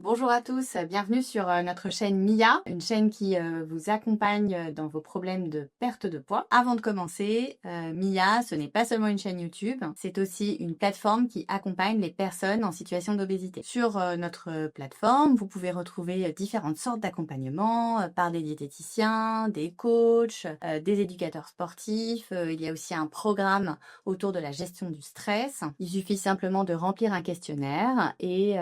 Bonjour à tous, bienvenue sur notre chaîne Mia, une chaîne qui vous accompagne dans vos problèmes de perte de poids. Avant de commencer, Mia, ce n'est pas seulement une chaîne YouTube, c'est aussi une plateforme qui accompagne les personnes en situation d'obésité. Sur notre plateforme, vous pouvez retrouver différentes sortes d'accompagnement par des diététiciens, des coachs, des éducateurs sportifs. Il y a aussi un programme autour de la gestion du stress. Il suffit simplement de remplir un questionnaire et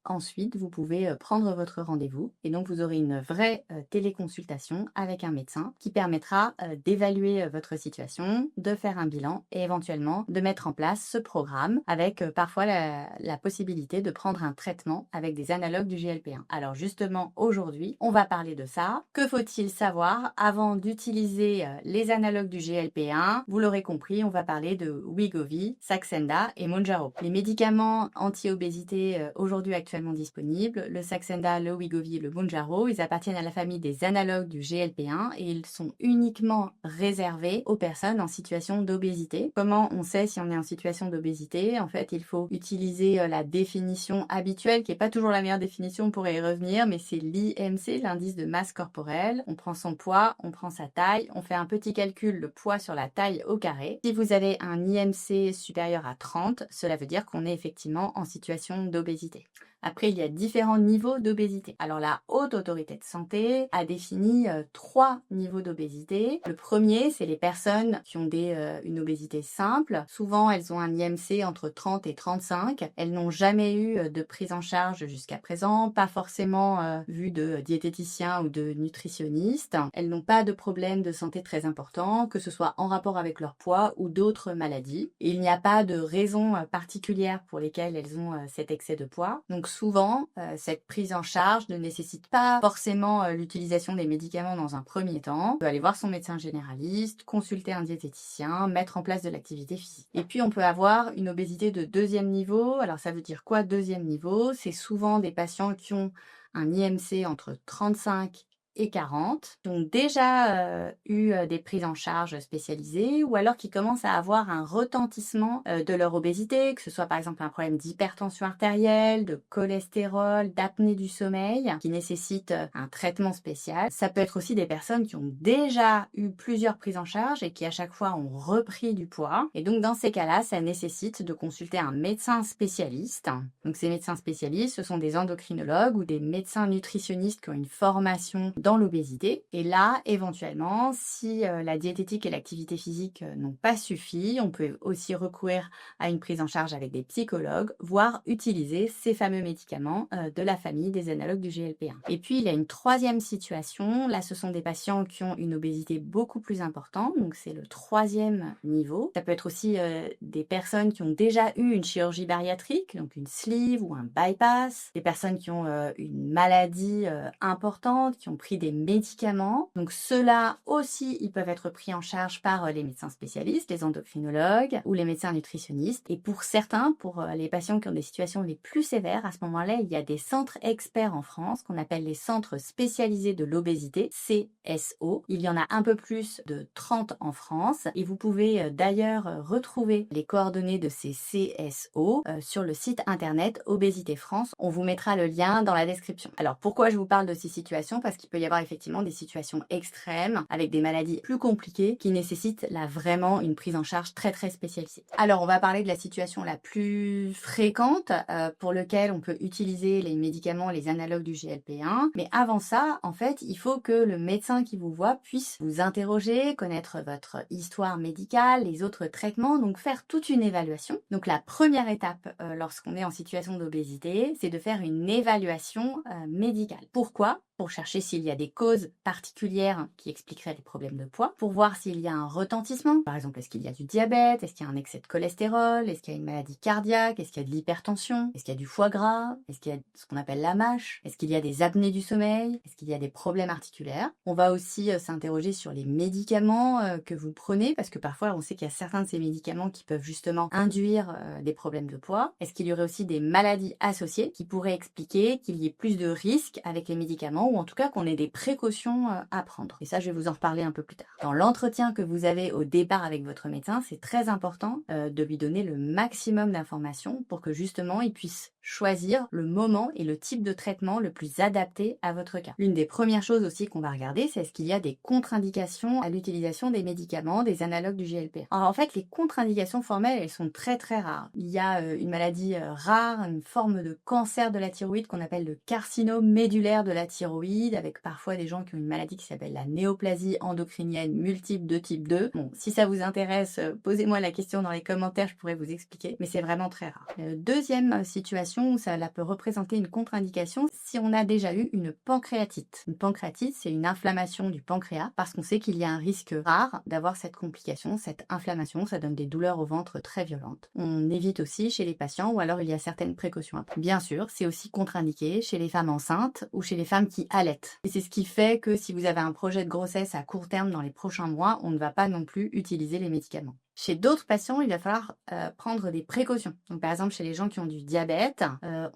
ensuite vous pouvez prendre votre rendez-vous et donc vous aurez une vraie téléconsultation avec un médecin qui permettra d'évaluer votre situation, de faire un bilan et éventuellement de mettre en place ce programme avec parfois la possibilité de prendre un traitement avec des analogues du GLP-1. Alors justement aujourd'hui, on va parler de ça. Que faut-il savoir avant d'utiliser les analogues du GLP-1? Vous l'aurez compris, on va parler de Wegovy, Saxenda et Mounjaro. Les médicaments anti-obésité aujourd'hui actuellement disponibles, le Saxenda, le Wegovy et le Mounjaro, ils appartiennent à la famille des analogues du GLP-1 et ils sont uniquement réservés aux personnes en situation d'obésité. Comment on sait si on est en situation d'obésité? En fait, il faut utiliser la définition habituelle, qui n'est pas toujours la meilleure définition, on pourrait y revenir, mais c'est l'IMC, l'indice de masse corporelle. On prend son poids, on prend sa taille, on fait un petit calcul, le poids sur la taille au carré. Si vous avez un IMC supérieur à 30, cela veut dire qu'on est effectivement en situation d'obésité. Après, il y a différents niveaux d'obésité. Alors, la Haute Autorité de Santé a défini 3 niveaux d'obésité. Le premier, c'est les personnes qui ont une obésité simple. Souvent, elles ont un IMC entre 30 et 35. Elles n'ont jamais eu de prise en charge jusqu'à présent, pas forcément vu de diététicien ou de nutritionniste. Elles n'ont pas de problème de santé très important, que ce soit en rapport avec leur poids ou d'autres maladies. Et il n'y a pas de raison particulière pour lesquelles elles ont cet excès de poids. Donc, souvent, cette prise en charge ne nécessite pas forcément l'utilisation des médicaments dans un premier temps. On peut aller voir son médecin généraliste, consulter un diététicien, mettre en place de l'activité physique. Et puis, on peut avoir une obésité de deuxième niveau. Alors, ça veut dire quoi, deuxième niveau? C'est souvent des patients qui ont un IMC entre 35 et 40, qui ont déjà eu des prises en charge spécialisées ou alors qui commencent à avoir un retentissement de leur obésité, que ce soit par exemple un problème d'hypertension artérielle, de cholestérol, d'apnée du sommeil, qui nécessite un traitement spécial. Ça peut être aussi des personnes qui ont déjà eu plusieurs prises en charge et qui à chaque fois ont repris du poids. Et donc dans ces cas-là, ça nécessite de consulter un médecin spécialiste. Donc ces médecins spécialistes, ce sont des endocrinologues ou des médecins nutritionnistes qui ont une formation dans l'obésité. Et là, éventuellement, si la diététique et l'activité physique n'ont pas suffi, on peut aussi recourir à une prise en charge avec des psychologues, voire utiliser ces fameux médicaments de la famille des analogues du GLP-1. Et puis, il y a une troisième situation. Là, ce sont des patients qui ont une obésité beaucoup plus importante. Donc, c'est le troisième niveau. Ça peut être aussi des personnes qui ont déjà eu une chirurgie bariatrique, donc une sleeve ou un bypass. Des personnes qui ont une maladie importante, qui ont pris des médicaments. Donc ceux-là aussi, ils peuvent être pris en charge par les médecins spécialistes, les endocrinologues ou les médecins nutritionnistes. Et pour certains, pour les patients qui ont des situations les plus sévères, à ce moment-là, il y a des centres experts en France qu'on appelle les centres spécialisés de l'obésité, CSO. Il y en a un peu plus de 30 en France et vous pouvez d'ailleurs retrouver les coordonnées de ces CSO sur le site internet Obésité France. On vous mettra le lien dans la description. Alors pourquoi je vous parle de ces situations? Parce qu'il peut y avoir effectivement des situations extrêmes avec des maladies plus compliquées qui nécessitent là vraiment une prise en charge très spécialisée. Alors on va parler de la situation la plus fréquente pour laquelle on peut utiliser les médicaments, les analogues du GLP-1. Mais avant ça, en fait, il faut que le médecin qui vous voit puisse vous interroger, connaître votre histoire médicale, les autres traitements, donc faire toute une évaluation. Donc la première étape lorsqu'on est en situation d'obésité, c'est de faire une évaluation médicale. Pourquoi? Pour chercher s'il y a des causes particulières qui expliqueraient les problèmes de poids, pour voir s'il y a un retentissement. Par exemple, est-ce qu'il y a du diabète? Est-ce qu'il y a un excès de cholestérol? Est-ce qu'il y a une maladie cardiaque? Est-ce qu'il y a de l'hypertension? Est-ce qu'il y a du foie gras? Est-ce qu'il y a ce qu'on appelle la mâche? Est-ce qu'il y a des apnées du sommeil? Est-ce qu'il y a des problèmes articulaires? On va aussi s'interroger sur les médicaments que vous prenez, parce que parfois on sait qu'il y a certains de ces médicaments qui peuvent justement induire des problèmes de poids. Est-ce qu'il y aurait aussi des maladies associées qui pourraient expliquer qu'il y ait plus de risques avec les médicaments, ou en tout cas qu'on ait des précautions à prendre. Et ça, je vais vous en reparler un peu plus tard. Dans l'entretien que vous avez au départ avec votre médecin, c'est très important de lui donner le maximum d'informations pour que justement il puisse choisir le moment et le type de traitement le plus adapté à votre cas. L'une des premières choses aussi qu'on va regarder, c'est est-ce qu'il y a des contre-indications à l'utilisation des médicaments, des analogues du GLP-1. Alors en fait, les contre-indications formelles, elles sont très très rares. Il y a une maladie rare, une forme de cancer de la thyroïde qu'on appelle le carcinome médulaire de la thyroïde, avec parfois des gens qui ont une maladie qui s'appelle la néoplasie endocrinienne multiple de type 2. Bon, si ça vous intéresse, posez-moi la question dans les commentaires, je pourrais vous expliquer, mais c'est vraiment très rare. Deuxième situation où ça peut représenter une contre-indication, si on a déjà eu une pancréatite. Une pancréatite, c'est une inflammation du pancréas, parce qu'on sait qu'il y a un risque rare d'avoir cette complication, cette inflammation, ça donne des douleurs au ventre très violentes. On évite aussi chez les patients, ou alors il y a certaines précautions. Bien sûr, c'est aussi contre-indiqué chez les femmes enceintes ou chez les femmes qui allaitent. Et c'est ce qui fait que si vous avez un projet de grossesse à court terme dans les prochains mois, on ne va pas non plus utiliser les médicaments. Chez d'autres patients, il va falloir prendre des précautions. Donc, par exemple, chez les gens qui ont du diabète,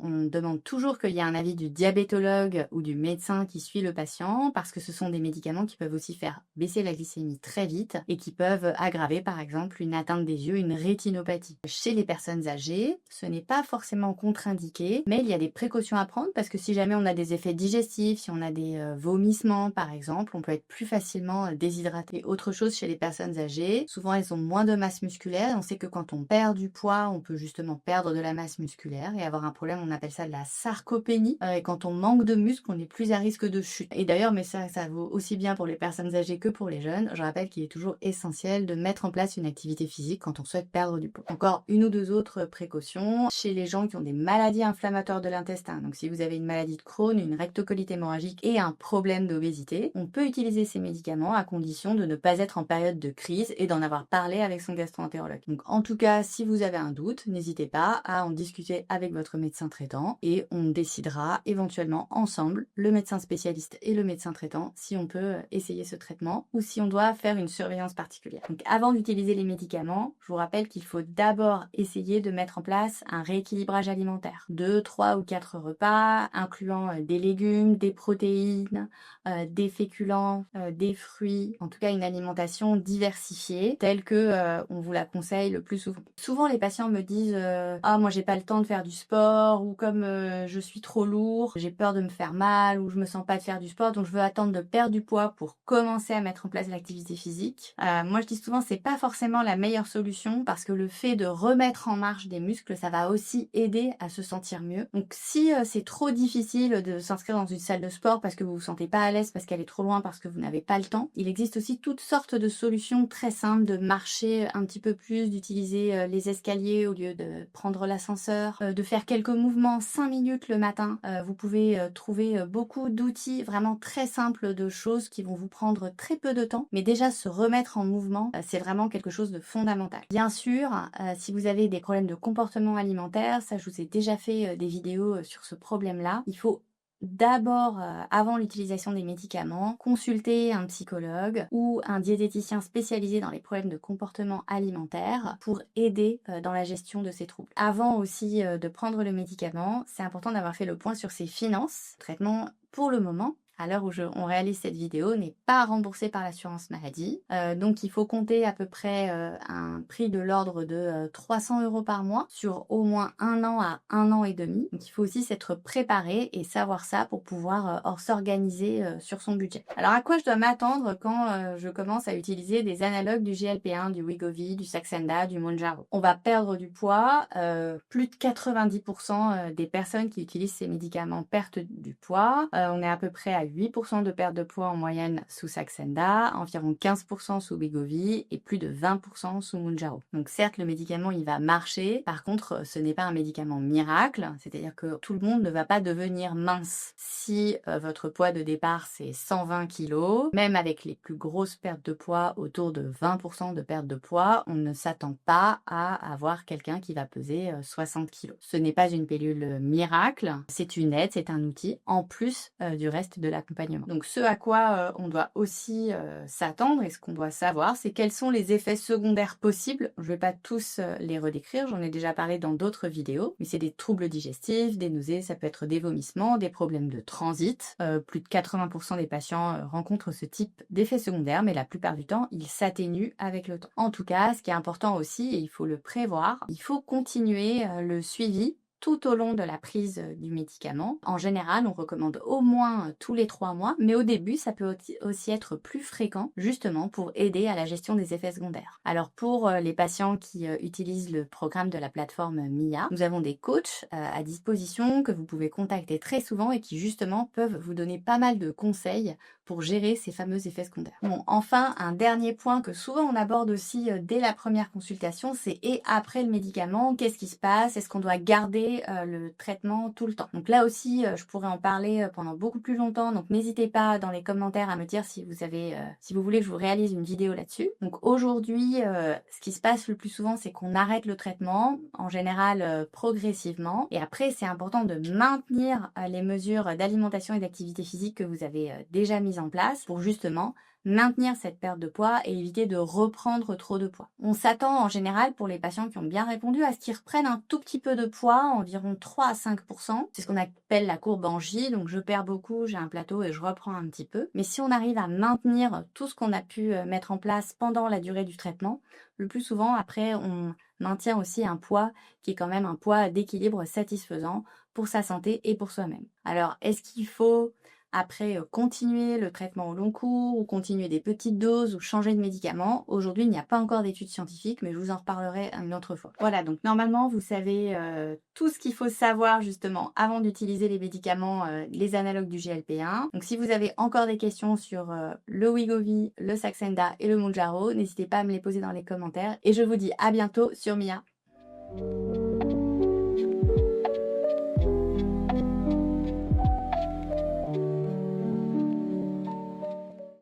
on demande toujours qu'il y ait un avis du diabétologue ou du médecin qui suit le patient, parce que ce sont des médicaments qui peuvent aussi faire baisser la glycémie très vite et qui peuvent aggraver, par exemple, une atteinte des yeux, une rétinopathie. Chez les personnes âgées, ce n'est pas forcément contre-indiqué, mais il y a des précautions à prendre parce que si jamais on a des effets digestifs, si on a des vomissements, par exemple, on peut être plus facilement déshydraté. Autre chose chez les personnes âgées, souvent elles ont moins de masse musculaire. On sait que quand on perd du poids, on peut justement perdre de la masse musculaire et avoir un problème, on appelle ça de la sarcopénie. Et quand on manque de muscle, on est plus à risque de chute. Et d'ailleurs, mais ça vaut aussi bien pour les personnes âgées que pour les jeunes. Je rappelle qu'il est toujours essentiel de mettre en place une activité physique quand on souhaite perdre du poids. Encore une ou deux autres précautions chez les gens qui ont des maladies inflammatoires de l'intestin. Donc si vous avez une maladie de Crohn, une rectocolite hémorragique et un problème d'obésité, on peut utiliser ces médicaments à condition de ne pas être en période de crise et d'en avoir parlé avec son gastro-entérologue. Donc en tout cas, si vous avez un doute, n'hésitez pas à en discuter avec votre médecin traitant et on décidera éventuellement ensemble, le médecin spécialiste et le médecin traitant, si on peut essayer ce traitement ou si on doit faire une surveillance particulière. Donc avant d'utiliser les médicaments, je vous rappelle qu'il faut d'abord essayer de mettre en place un rééquilibrage alimentaire. 2, 3 ou 4 repas, incluant des légumes, des protéines, des féculents, des fruits, en tout cas une alimentation diversifiée, telle que on vous la conseille le plus souvent. Souvent les patients me disent ah moi j'ai pas le temps de faire du sport, ou comme je suis trop lourd, j'ai peur de me faire mal, ou je me sens pas de faire du sport, donc je veux attendre de perdre du poids pour commencer à mettre en place l'activité physique. Moi je dis souvent c'est pas forcément la meilleure solution, parce que le fait de remettre en marche des muscles, ça va aussi aider à se sentir mieux. Donc si c'est trop difficile de s'inscrire dans une salle de sport parce que vous vous sentez pas à l'aise, parce qu'elle est trop loin, parce que vous n'avez pas le temps, il existe aussi toutes sortes de solutions très simples, de marcher un petit peu plus, d'utiliser les escaliers au lieu de prendre l'ascenseur, de faire quelques mouvements 5 minutes le matin. Vous pouvez trouver beaucoup d'outils vraiment très simples, de choses qui vont vous prendre très peu de temps, mais déjà se remettre en mouvement, c'est vraiment quelque chose de fondamental. Bien sûr, si vous avez des problèmes de comportement alimentaire, ça je vous ai déjà fait des vidéos sur ce problème-là, il faut d'abord, avant l'utilisation des médicaments, consulter un psychologue ou un diététicien spécialisé dans les problèmes de comportement alimentaire pour aider dans la gestion de ces troubles. Avant aussi de prendre le médicament, c'est important d'avoir fait le point sur ses finances. Le traitement, pour le moment, à l'heure où on réalise cette vidéo, n'est pas remboursé par l'assurance maladie. Donc il faut compter à peu près un prix de l'ordre de 300 € par mois sur au moins 1 an à 1 an et demi. Donc il faut aussi s'être préparé et savoir ça pour pouvoir s'organiser sur son budget. Alors à quoi je dois m'attendre quand je commence à utiliser des analogues du GLP-1, du Wegovy, du Saxenda, du Mounjaro? On va perdre du poids. Plus de 90% des personnes qui utilisent ces médicaments perdent du poids. On est à peu près à 8% de perte de poids en moyenne sous Saxenda, environ 15% sous Wegovy et plus de 20% sous Mounjaro. Donc certes, le médicament il va marcher, par contre ce n'est pas un médicament miracle, c'est-à-dire que tout le monde ne va pas devenir mince. Si votre poids de départ c'est 120 kg, même avec les plus grosses pertes de poids, autour de 20% de perte de poids, on ne s'attend pas à avoir quelqu'un qui va peser 60 kg. Ce n'est pas une pilule miracle, c'est une aide, c'est un outil, en plus du reste de l'accompagnement. Donc ce à quoi on doit aussi s'attendre et ce qu'on doit savoir, c'est quels sont les effets secondaires possibles. Je ne vais pas tous les redécrire, j'en ai déjà parlé dans d'autres vidéos, mais c'est des troubles digestifs, des nausées, ça peut être des vomissements, des problèmes de transit. Plus de 80% des patients rencontrent ce type d'effets secondaires, mais la plupart du temps, ils s'atténuent avec le temps. En tout cas, ce qui est important aussi, et il faut le prévoir, il faut continuer le suivi tout au long de la prise du médicament. En général, on recommande au moins tous les 3 mois, mais au début, ça peut aussi être plus fréquent, justement pour aider à la gestion des effets secondaires. Alors pour les patients qui utilisent le programme de la plateforme MIA, nous avons des coachs à disposition que vous pouvez contacter très souvent et qui justement peuvent vous donner pas mal de conseils pour gérer ces fameux effets secondaires. Bon, enfin, un dernier point que souvent on aborde aussi dès la première consultation, c'est et après le médicament, qu'est-ce qui se passe? Est-ce qu'on doit garder le traitement tout le temps? Donc là aussi, je pourrais en parler pendant beaucoup plus longtemps, donc n'hésitez pas dans les commentaires à me dire si vous voulez que je vous réalise une vidéo là-dessus. Donc aujourd'hui, ce qui se passe le plus souvent, c'est qu'on arrête le traitement, en général progressivement, et après c'est important de maintenir les mesures d'alimentation et d'activité physique que vous avez déjà mises en place pour justement maintenir cette perte de poids et éviter de reprendre trop de poids. On s'attend en général pour les patients qui ont bien répondu à ce qu'ils reprennent un tout petit peu de poids, environ 3 à 5%. C'est ce qu'on appelle la courbe en J, donc je perds beaucoup, j'ai un plateau et je reprends un petit peu. Mais si on arrive à maintenir tout ce qu'on a pu mettre en place pendant la durée du traitement, le plus souvent après on maintient aussi un poids qui est quand même un poids d'équilibre satisfaisant pour sa santé et pour soi-même. Alors est-ce qu'il faut après continuer le traitement au long cours ou continuer des petites doses ou changer de médicament? Aujourd'hui, il n'y a pas encore d'études scientifiques, mais je vous en reparlerai une autre fois. Voilà, donc normalement, vous savez tout ce qu'il faut savoir justement avant d'utiliser les médicaments, les analogues du GLP-1. Donc si vous avez encore des questions sur le Wegovy, le Saxenda et le Mounjaro, n'hésitez pas à me les poser dans les commentaires. Et je vous dis à bientôt sur MIA.